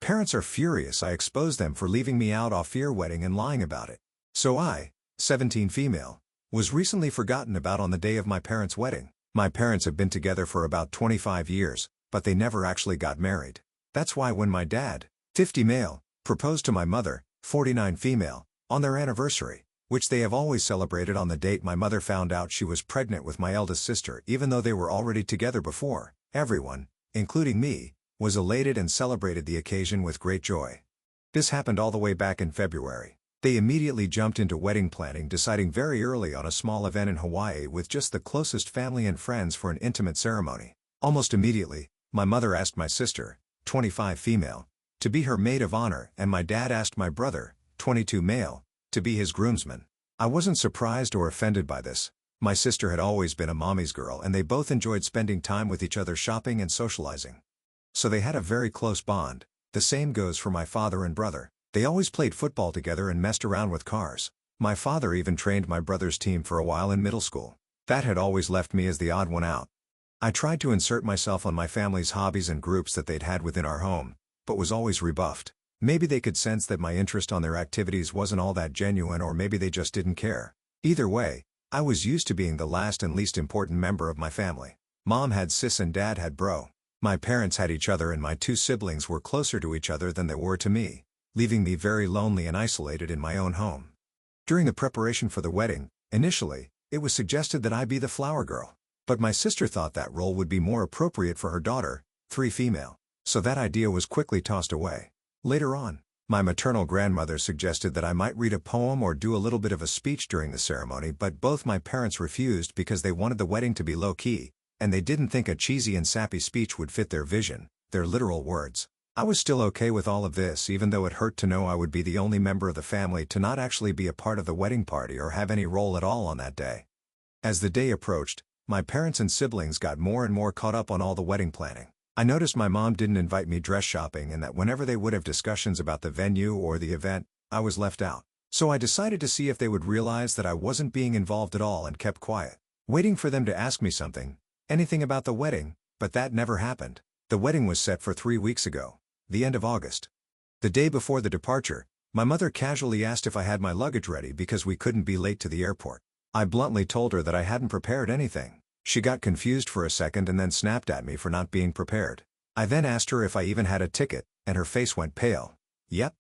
Parents are furious I exposed them for leaving me out Oftheir wedding and lying about it. So I, 17 female, was recently forgotten about on the day of my parents' wedding. My parents have been together for about 25 years, but they never actually got married. That's why when my dad, 50 male, proposed to my mother, 49 female, on their anniversary, which they have always celebrated on the date my mother found out she was pregnant with my eldest sister even though they were already together before, everyone, including me, was elated and celebrated the occasion with great joy. This happened all the way back in February. They immediately jumped into wedding planning, deciding very early on a small event in Hawaii with just the closest family and friends for an intimate ceremony. Almost immediately, my mother asked my sister, 25 female, to be her maid of honor, and my dad asked my brother, 22 male, to be his groomsman. I wasn't surprised or offended by this. My sister had always been a mommy's girl and they both enjoyed spending time with each other shopping and socializing. So they had a very close bond. The same goes for my father and brother. They always played football together and messed around with cars. My father even trained my brother's team for a while in middle school. That had always left me as the odd one out. I tried to insert myself on my family's hobbies and groups that they'd had within our home, but was always rebuffed. Maybe they could sense that my interest on their activities wasn't all that genuine, or maybe they just didn't care. Either way, I was used to being the last and least important member of my family. Mom had sis and dad had bro. My parents had each other and my two siblings were closer to each other than they were to me, leaving me very lonely and isolated in my own home. During the preparation for the wedding, initially, it was suggested that I be the flower girl. But my sister thought that role would be more appropriate for her daughter, 3 female. So that idea was quickly tossed away. Later on, my maternal grandmother suggested that I might read a poem or do a little bit of a speech during the ceremony, but both my parents refused because they wanted the wedding to be low-key, and they didn't think a cheesy and sappy speech would fit their vision, their literal words. I was still okay with all of this, even though it hurt to know I would be the only member of the family to not actually be a part of the wedding party or have any role at all on that day. As the day approached, my parents and siblings got more and more caught up on all the wedding planning. I noticed my mom didn't invite me dress shopping and that whenever they would have discussions about the venue or the event, I was left out. So I decided to see if they would realize that I wasn't being involved at all and kept quiet, waiting for them to ask me something, anything about the wedding, but that never happened. The wedding was set for 3 weeks ago, the end of August. The day before the departure, my mother casually asked if I had my luggage ready because we couldn't be late to the airport. I bluntly told her that I hadn't prepared anything. She got confused for a second and then snapped at me for not being prepared. I then asked her if I even had a ticket, and her face went pale. Yep.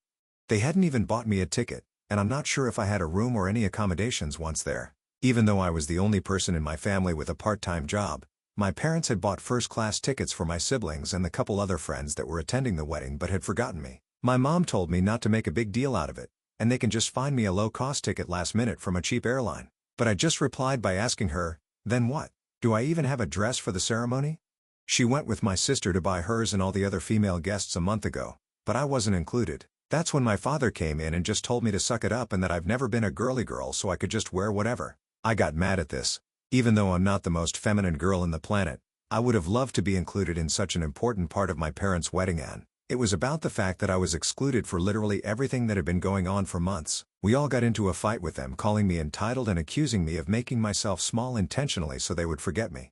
They hadn't even bought me a ticket, and I'm not sure if I had a room or any accommodations once there. Even though I was the only person in my family with a part-time job, my parents had bought first-class tickets for my siblings and the couple other friends that were attending the wedding but had forgotten me. My mom told me not to make a big deal out of it, and they can just find me a low-cost ticket last minute from a cheap airline. But I just replied by asking her, then what? Do I even have a dress for the ceremony? She went with my sister to buy hers and all the other female guests a month ago, but I wasn't included. That's when my father came in and just told me to suck it up and that I've never been a girly girl so I could just wear whatever. I got mad at this. Even though I'm not the most feminine girl in the planet, I would have loved to be included in such an important part of my parents' wedding, and it was about the fact that I was excluded for literally everything that had been going on for months. We all got into a fight with them, calling me entitled and accusing me of making myself small intentionally so they would forget me.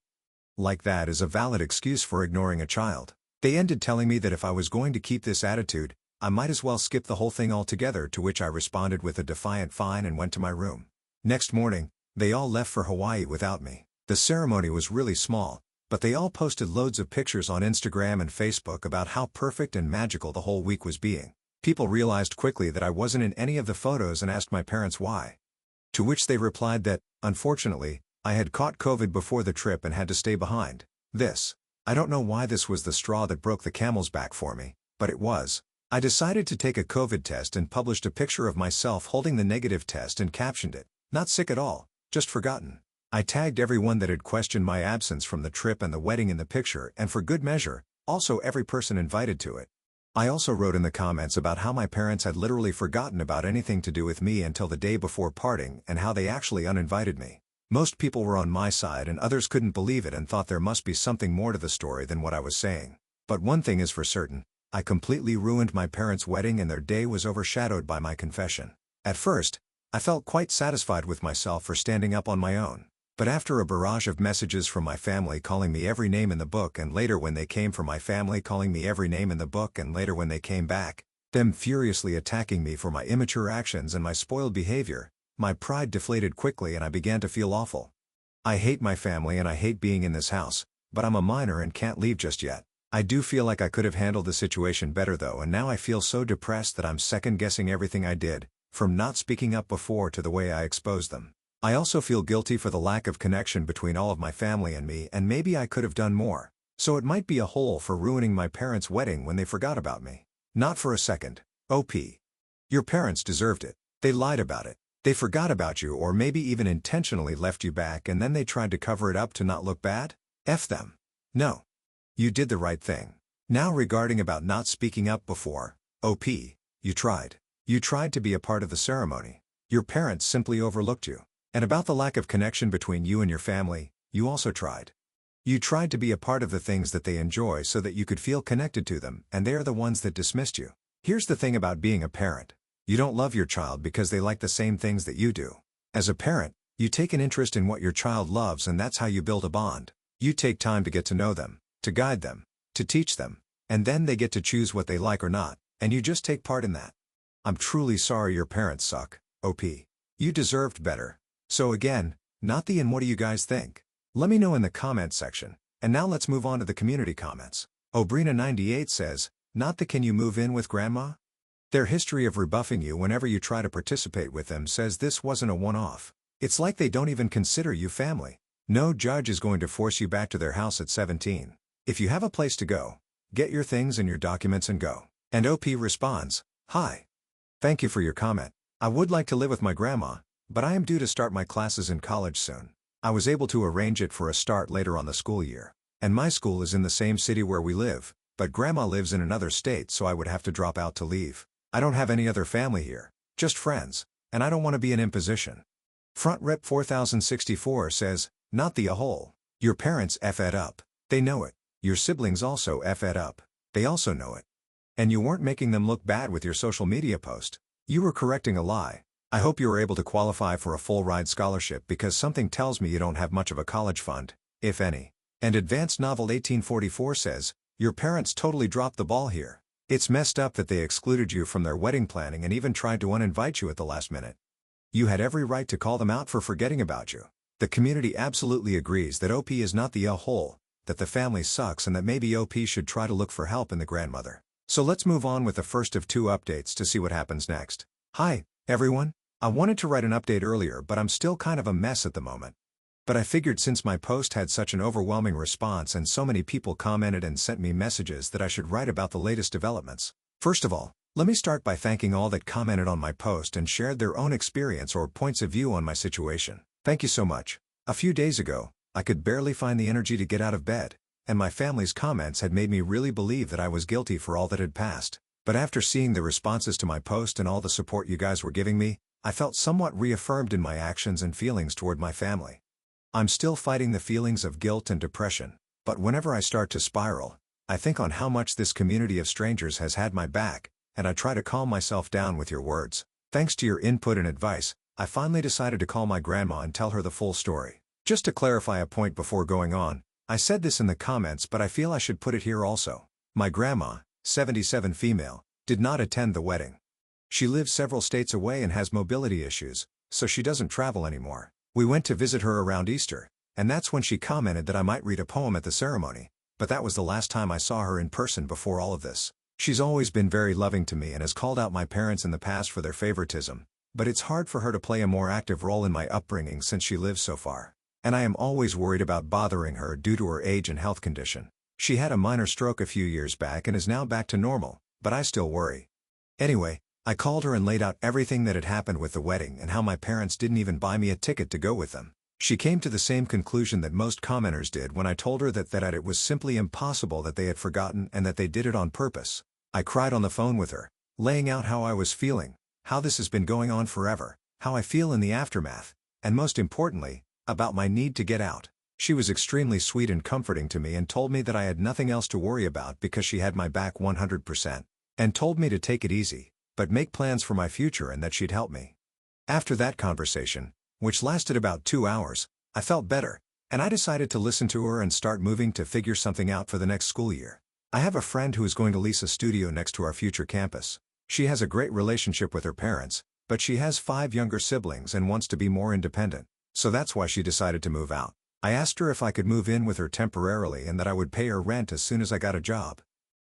Like that is a valid excuse for ignoring a child. They ended telling me that if I was going to keep this attitude, I might as well skip the whole thing altogether, to which I responded with a defiant fine and went to my room. Next morning, they all left for Hawaii without me. The ceremony was really small, but they all posted loads of pictures on Instagram and Facebook about how perfect and magical the whole week was being. People realized quickly that I wasn't in any of the photos and asked my parents why. To which they replied that, unfortunately, I had caught COVID before the trip and had to stay behind. I don't know why this was the straw that broke the camel's back for me, but it was. I decided to take a COVID test and published a picture of myself holding the negative test and captioned it, "Not sick at all, just forgotten." I tagged everyone that had questioned my absence from the trip and the wedding in the picture, and for good measure, also every person invited to it. I also wrote in the comments about how my parents had literally forgotten about anything to do with me until the day before parting and how they actually uninvited me. Most people were on my side and others couldn't believe it and thought there must be something more to the story than what I was saying. But one thing is for certain, I completely ruined my parents' wedding and their day was overshadowed by my confession. At first, I felt quite satisfied with myself for standing up on my own. But after a barrage of messages from my family calling me every name in the book, and later when they came from my family calling me every name in the book, and later when they came back, them furiously attacking me for my immature actions and my spoiled behavior, my pride deflated quickly and I began to feel awful. I hate my family and I hate being in this house, but I'm a minor and can't leave just yet. I do feel like I could have handled the situation better though, and now I feel so depressed that I'm second-guessing everything I did, from not speaking up before to the way I exposed them. I also feel guilty for the lack of connection between all of my family and me, and maybe I could have done more. So it might be a hole for ruining my parents' wedding when they forgot about me. Not for a second. OP. Your parents deserved it. They lied about it. They forgot about you, or maybe even intentionally left you back and then they tried to cover it up to not look bad? F them. No. You did the right thing. Now regarding about not speaking up before, OP, you tried. You tried to be a part of the ceremony. Your parents simply overlooked you. And about the lack of connection between you and your family, you also tried. You tried to be a part of the things that they enjoy so that you could feel connected to them, and they are the ones that dismissed you. Here's the thing about being a parent. You don't love your child because they like the same things that you do. As a parent, you take an interest in what your child loves, and that's how you build a bond. You take time to get to know them, to guide them, to teach them, and then they get to choose what they like or not, and you just take part in that. I'm truly sorry your parents suck, OP. You deserved better. So again, not the and what do you guys think? Let me know in the comments section. And now let's move on to the community comments. Obrina98 says, not the can you move in with grandma? Their history of rebuffing you whenever you try to participate with them says this wasn't a one-off. It's like they don't even consider you family. No judge is going to force you back to their house at 17. If you have a place to go, get your things and your documents and go. And OP responds, hi. Thank you for your comment. I would like to live with my grandma, but I am due to start my classes in college soon. I was able to arrange it for a start later on the school year. And my school is in the same city where we live, but grandma lives in another state, so I would have to drop out to leave. I don't have any other family here, just friends, and I don't want to be an imposition. Front Rep 4064 says, not the a hole. Your parents F it up. They know it. Your siblings also F it up. They also know it. And you weren't making them look bad with your social media post. You were correcting a lie. I hope you were able to qualify for a full ride scholarship because something tells me you don't have much of a college fund, if any. And Advanced Novel 1844 says, your parents totally dropped the ball here. It's messed up that they excluded you from their wedding planning and even tried to uninvite you at the last minute. You had every right to call them out for forgetting about you. The community absolutely agrees that OP is not the a-hole, that the family sucks, and that maybe OP should try to look for help in the grandmother. So let's move on with the first of two updates to see what happens next. Hi, everyone. I wanted to write an update earlier, but I'm still kind of a mess at the moment. But I figured since my post had such an overwhelming response and so many people commented and sent me messages that I should write about the latest developments. First of all, let me start by thanking all that commented on my post and shared their own experience or points of view on my situation. Thank you so much. A few days ago, I could barely find the energy to get out of bed, and my family's comments had made me really believe that I was guilty for all that had passed. But after seeing the responses to my post and all the support you guys were giving me, I felt somewhat reaffirmed in my actions and feelings toward my family. I'm still fighting the feelings of guilt and depression, but whenever I start to spiral, I think on how much this community of strangers has had my back, and I try to calm myself down with your words. Thanks to your input and advice, I finally decided to call my grandma and tell her the full story. Just to clarify a point before going on, I said this in the comments, but I feel I should put it here also. My grandma, 77 female, did not attend the wedding. She lives several states away and has mobility issues, so she doesn't travel anymore. We went to visit her around Easter, and that's when she commented that I might read a poem at the ceremony, but that was the last time I saw her in person before all of this. She's always been very loving to me and has called out my parents in the past for their favoritism, but it's hard for her to play a more active role in my upbringing since she lives so far. And I am always worried about bothering her due to her age and health condition. She had a minor stroke a few years back and is now back to normal, but I still worry. Anyway, I called her and laid out everything that had happened with the wedding and how my parents didn't even buy me a ticket to go with them. She came to the same conclusion that most commenters did when I told her that it was simply impossible that they had forgotten and that they did it on purpose. I cried on the phone with her, laying out how I was feeling, how this has been going on forever, how I feel in the aftermath, and most importantly, about my need to get out. She was extremely sweet and comforting to me and told me that I had nothing else to worry about because she had my back 100%, and told me to take it easy, but make plans for my future and that she'd help me. After that conversation, which lasted about 2 hours, I felt better, and I decided to listen to her and start moving to figure something out for the next school year. I have a friend who is going to lease a studio next to our future campus. She has a great relationship with her parents, but she has 5 younger siblings and wants to be more independent, so that's why she decided to move out. I asked her if I could move in with her temporarily and that I would pay her rent as soon as I got a job.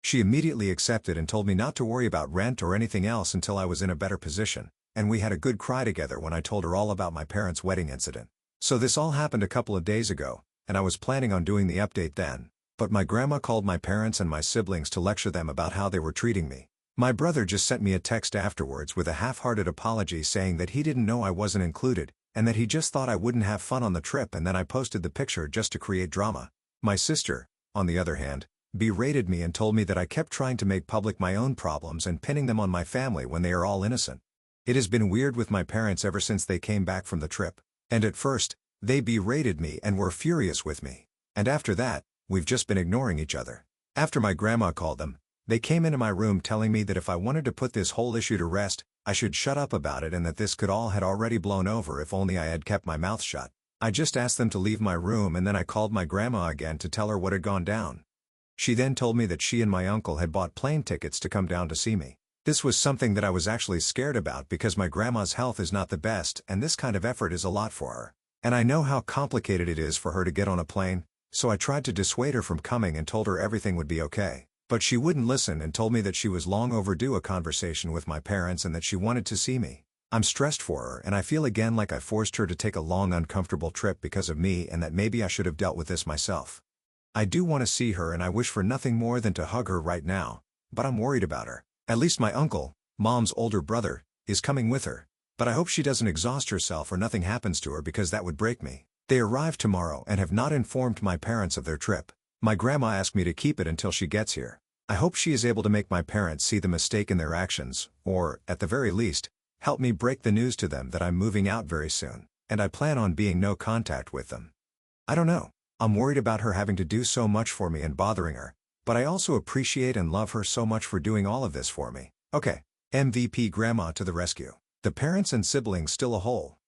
She immediately accepted and told me not to worry about rent or anything else until I was in a better position, and we had a good cry together when I told her all about my parents' wedding incident. So this all happened a couple of days ago, and I was planning on doing the update then. But my grandma called my parents and my siblings to lecture them about how they were treating me. My brother just sent me a text afterwards with a half-hearted apology saying that he didn't know I wasn't included, and that he just thought I wouldn't have fun on the trip, and then I posted the picture just to create drama. My sister, on the other hand, berated me and told me that I kept trying to make public my own problems and pinning them on my family when they are all innocent. It has been weird with my parents ever since they came back from the trip. And at first, they berated me and were furious with me. And after that, we've just been ignoring each other. After my grandma called them, they came into my room telling me that if I wanted to put this whole issue to rest, I should shut up about it and that this could all had already blown over if only I had kept my mouth shut. I just asked them to leave my room and then I called my grandma again to tell her what had gone down. She then told me that she and my uncle had bought plane tickets to come down to see me. This was something that I was actually scared about because my grandma's health is not the best and this kind of effort is a lot for her. And I know how complicated it is for her to get on a plane, so I tried to dissuade her from coming and told her everything would be okay. But she wouldn't listen and told me that she was long overdue a conversation with my parents and that she wanted to see me. I'm stressed for her and I feel again like I forced her to take a long uncomfortable trip because of me and that maybe I should have dealt with this myself. I do want to see her and I wish for nothing more than to hug her right now, but I'm worried about her. At least my uncle, Mom's older brother, is coming with her. But I hope she doesn't exhaust herself or nothing happens to her because that would break me. They arrive tomorrow and have not informed my parents of their trip. My grandma asked me to keep it until she gets here. I hope she is able to make my parents see the mistake in their actions, or, at the very least, help me break the news to them that I'm moving out very soon, and I plan on being no contact with them. I don't know. I'm worried about her having to do so much for me and bothering her, but I also appreciate and love her so much for doing all of this for me. Okay, MVP Grandma to the rescue. The parents and siblings still a hole.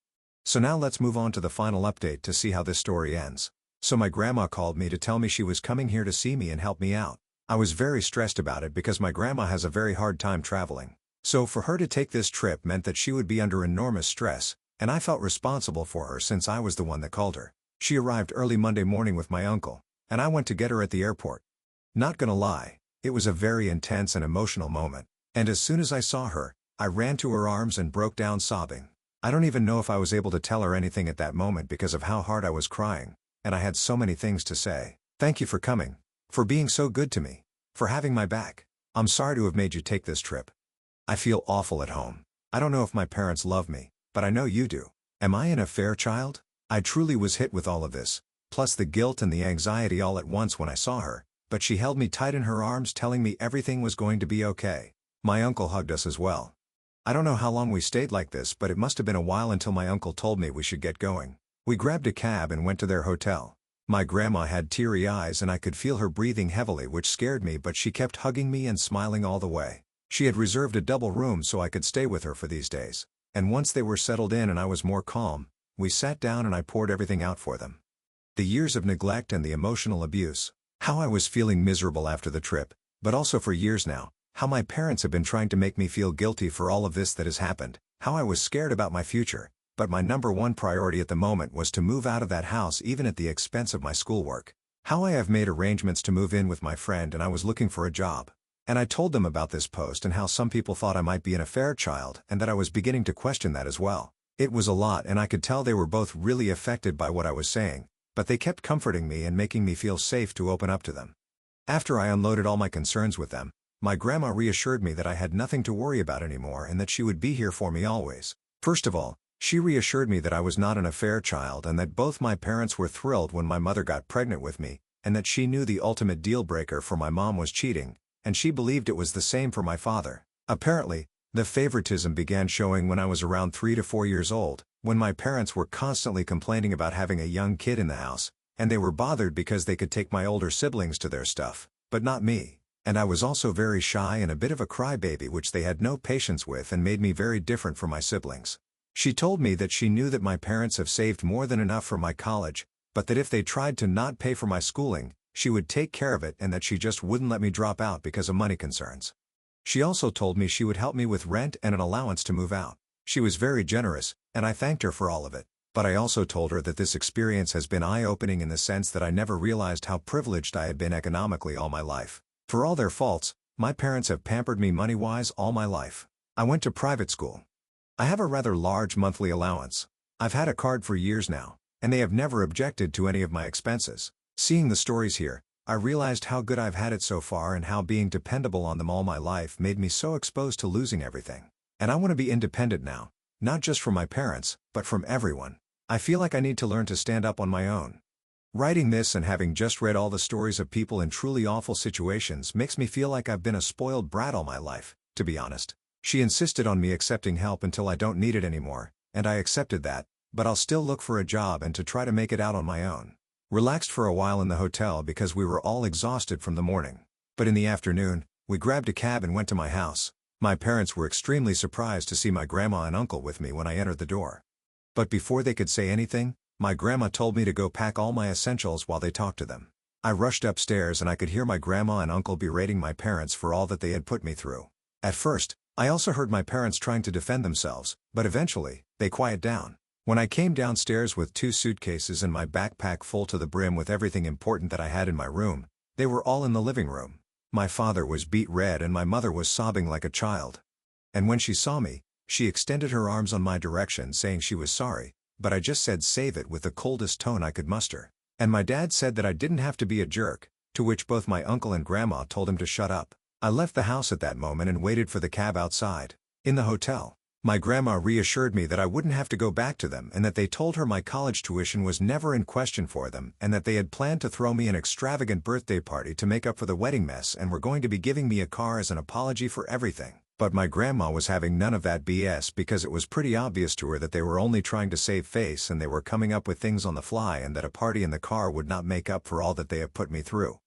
So now let's move on to the final update to see how this story ends. So my grandma called me to tell me she was coming here to see me and help me out. I was very stressed about it because my grandma has a very hard time traveling. So for her to take this trip meant that she would be under enormous stress, and I felt responsible for her since I was the one that called her. She arrived early Monday morning with my uncle, and I went to get her at the airport. Not gonna lie, it was a very intense and emotional moment, and as soon as I saw her, I ran to her arms and broke down sobbing. I don't even know if I was able to tell her anything at that moment because of how hard I was crying, and I had so many things to say. Thank you for coming, for being so good to me, for having my back. I'm sorry to have made you take this trip. I feel awful at home. I don't know if my parents love me, but I know you do. Am I an affair child? I truly was hit with all of this, plus the guilt and the anxiety all at once when I saw her, but she held me tight in her arms telling me everything was going to be okay. My uncle hugged us as well. I don't know how long we stayed like this, but it must have been a while until my uncle told me we should get going. We grabbed a cab and went to their hotel. My grandma had teary eyes and I could feel her breathing heavily, which scared me, but she kept hugging me and smiling all the way. She had reserved a double room so I could stay with her for these days. And once they were settled in and I was more calm, we sat down and I poured everything out for them. The years of neglect and the emotional abuse. How I was feeling miserable after the trip, but also for years now. How my parents have been trying to make me feel guilty for all of this that has happened. How I was scared about my future, but my number one priority at the moment was to move out of that house even at the expense of my schoolwork. How I have made arrangements to move in with my friend and I was looking for a job. And I told them about this post and how some people thought I might be an affair child and that I was beginning to question that as well. It was a lot and I could tell they were both really affected by what I was saying, but they kept comforting me and making me feel safe to open up to them. After I unloaded all my concerns with them, my grandma reassured me that I had nothing to worry about anymore and that she would be here for me always. First of all, she reassured me that I was not an affair child and that both my parents were thrilled when my mother got pregnant with me, and that she knew the ultimate deal breaker for my mom was cheating, and she believed it was the same for my father. Apparently, the favoritism began showing when I was around 3 to 4 years old, when my parents were constantly complaining about having a young kid in the house, and they were bothered because they could take my older siblings to their stuff, but not me. And I was also very shy and a bit of a crybaby, which they had no patience with and made me very different from my siblings. She told me that she knew that my parents have saved more than enough for my college, but that if they tried to not pay for my schooling, she would take care of it and that she just wouldn't let me drop out because of money concerns. She also told me she would help me with rent and an allowance to move out. She was very generous, and I thanked her for all of it. But I also told her that this experience has been eye-opening in the sense that I never realized how privileged I had been economically all my life. For all their faults, my parents have pampered me money-wise all my life. I went to private school. I have a rather large monthly allowance. I've had a card for years now, and they have never objected to any of my expenses. Seeing the stories here, I realized how good I've had it so far and how being dependable on them all my life made me so exposed to losing everything. And I want to be independent now, not just from my parents, but from everyone. I feel like I need to learn to stand up on my own. Writing this and having just read all the stories of people in truly awful situations makes me feel like I've been a spoiled brat all my life, to be honest. She insisted on me accepting help until I don't need it anymore, and I accepted that, but I'll still look for a job and to try to make it out on my own. Relaxed for a while in the hotel because we were all exhausted from the morning. But in the afternoon, we grabbed a cab and went to my house. My parents were extremely surprised to see my grandma and uncle with me when I entered the door. But before they could say anything, my grandma told me to go pack all my essentials while they talked to them. I rushed upstairs and I could hear my grandma and uncle berating my parents for all that they had put me through. At first, I also heard my parents trying to defend themselves, but eventually, they quieted down. When I came downstairs with 2 suitcases and my backpack full to the brim with everything important that I had in my room, they were all in the living room. My father was beet red and my mother was sobbing like a child. And when she saw me, she extended her arms on my direction saying she was sorry, but I just said save it with the coldest tone I could muster. And my dad said that I didn't have to be a jerk, to which both my uncle and grandma told him to shut up. I left the house at that moment and waited for the cab outside. In the hotel, my grandma reassured me that I wouldn't have to go back to them and that they told her my college tuition was never in question for them and that they had planned to throw me an extravagant birthday party to make up for the wedding mess and were going to be giving me a car as an apology for everything. But my grandma was having none of that BS because it was pretty obvious to her that they were only trying to save face and they were coming up with things on the fly and that a party in the car would not make up for all that they have put me through.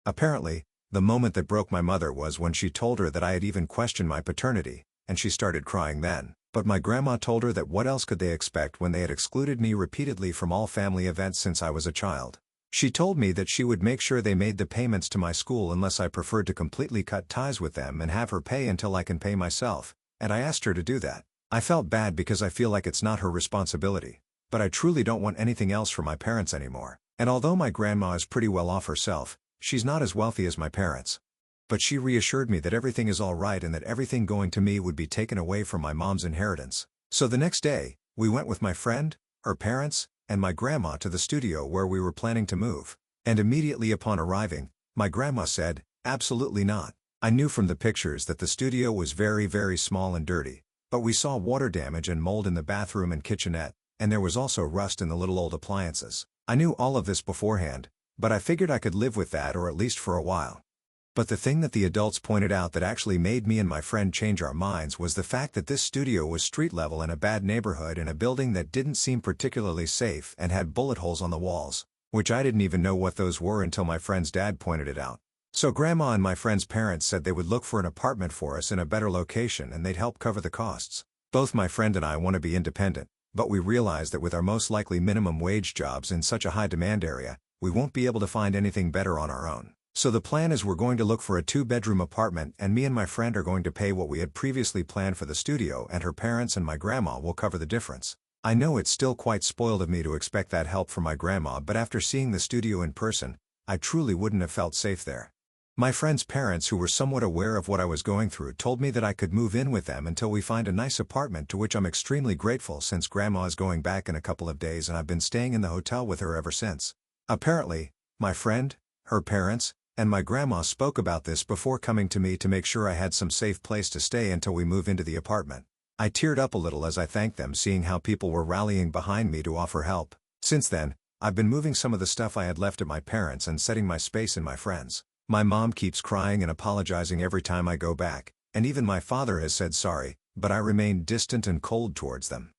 Apparently, the moment that broke my mother was when she told her that I had even questioned my paternity, and she started crying then. But my grandma told her that what else could they expect when they had excluded me repeatedly from all family events since I was a child. She told me that she would make sure they made the payments to my school unless I preferred to completely cut ties with them and have her pay until I can pay myself, and I asked her to do that. I felt bad because I feel like it's not her responsibility, but I truly don't want anything else from my parents anymore. And although my grandma is pretty well off herself, she's not as wealthy as my parents. But she reassured me that everything is all right and that everything going to me would be taken away from my mom's inheritance. So the next day, we went with my friend, her parents, and my grandma to the studio where we were planning to move. And immediately upon arriving, my grandma said, "Absolutely not." I knew from the pictures that the studio was very, very small and dirty, but we saw water damage and mold in the bathroom and kitchenette, and there was also rust in the little old appliances. I knew all of this beforehand, but I figured I could live with that or at least for a while. But the thing that the adults pointed out that actually made me and my friend change our minds was the fact that this studio was street level in a bad neighborhood in a building that didn't seem particularly safe and had bullet holes on the walls, which I didn't even know what those were until my friend's dad pointed it out. So Grandma and my friend's parents said they would look for an apartment for us in a better location and they'd help cover the costs. Both my friend and I want to be independent, but we realize that with our most likely minimum wage jobs in such a high demand area, we won't be able to find anything better on our own. So the plan is we're going to look for a 2-bedroom apartment and me and my friend are going to pay what we had previously planned for the studio and her parents and my grandma will cover the difference. I know it's still quite spoiled of me to expect that help from my grandma, but after seeing the studio in person, I truly wouldn't have felt safe there. My friend's parents, who were somewhat aware of what I was going through, told me that I could move in with them until we find a nice apartment, to which I'm extremely grateful since Grandma is going back in a couple of days and I've been staying in the hotel with her ever since. Apparently, my friend, her parents, and my grandma spoke about this before coming to me to make sure I had some safe place to stay until we move into the apartment. I teared up a little as I thanked them, seeing how people were rallying behind me to offer help. Since then, I've been moving some of the stuff I had left at my parents' and setting my space in my friend's. My mom keeps crying and apologizing every time I go back, and even my father has said sorry, but I remain distant and cold towards them.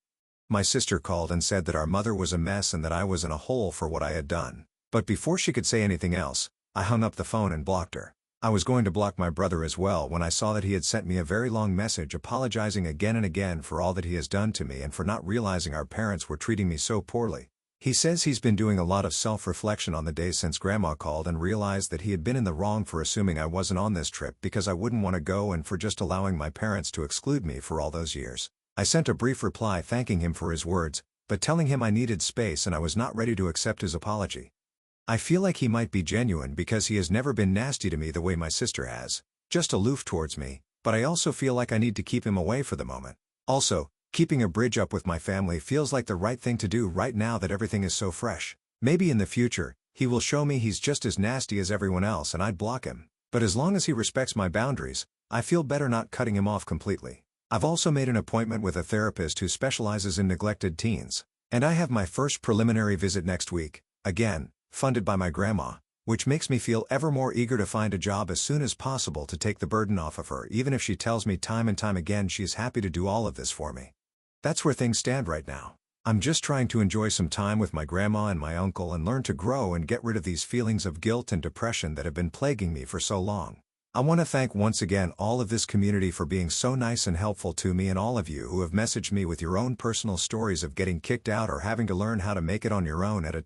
My sister called and said that our mother was a mess and that I was in a hole for what I had done. But before she could say anything else, I hung up the phone and blocked her. I was going to block my brother as well when I saw that he had sent me a very long message apologizing again and again for all that he has done to me and for not realizing our parents were treating me so poorly. He says he's been doing a lot of self-reflection on the days since Grandma called and realized that he had been in the wrong for assuming I wasn't on this trip because I wouldn't want to go and for just allowing my parents to exclude me for all those years. I sent a brief reply thanking him for his words, but telling him I needed space and I was not ready to accept his apology. I feel like he might be genuine because he has never been nasty to me the way my sister has, just aloof towards me, but I also feel like I need to keep him away for the moment. Also, keeping a bridge up with my family feels like the right thing to do right now that everything is so fresh. Maybe in the future, he will show me he's just as nasty as everyone else and I'd block him, but as long as he respects my boundaries, I feel better not cutting him off completely. I've also made an appointment with a therapist who specializes in neglected teens, and I have my first preliminary visit next week, again, funded by my grandma, which makes me feel ever more eager to find a job as soon as possible to take the burden off of her even if she tells me time and time again she is happy to do all of this for me. That's where things stand right now. I'm just trying to enjoy some time with my grandma and my uncle and learn to grow and get rid of these feelings of guilt and depression that have been plaguing me for so long. I want to thank once again all of this community for being so nice and helpful to me and all of you who have messaged me with your own personal stories of getting kicked out or having to learn how to make it on your own at a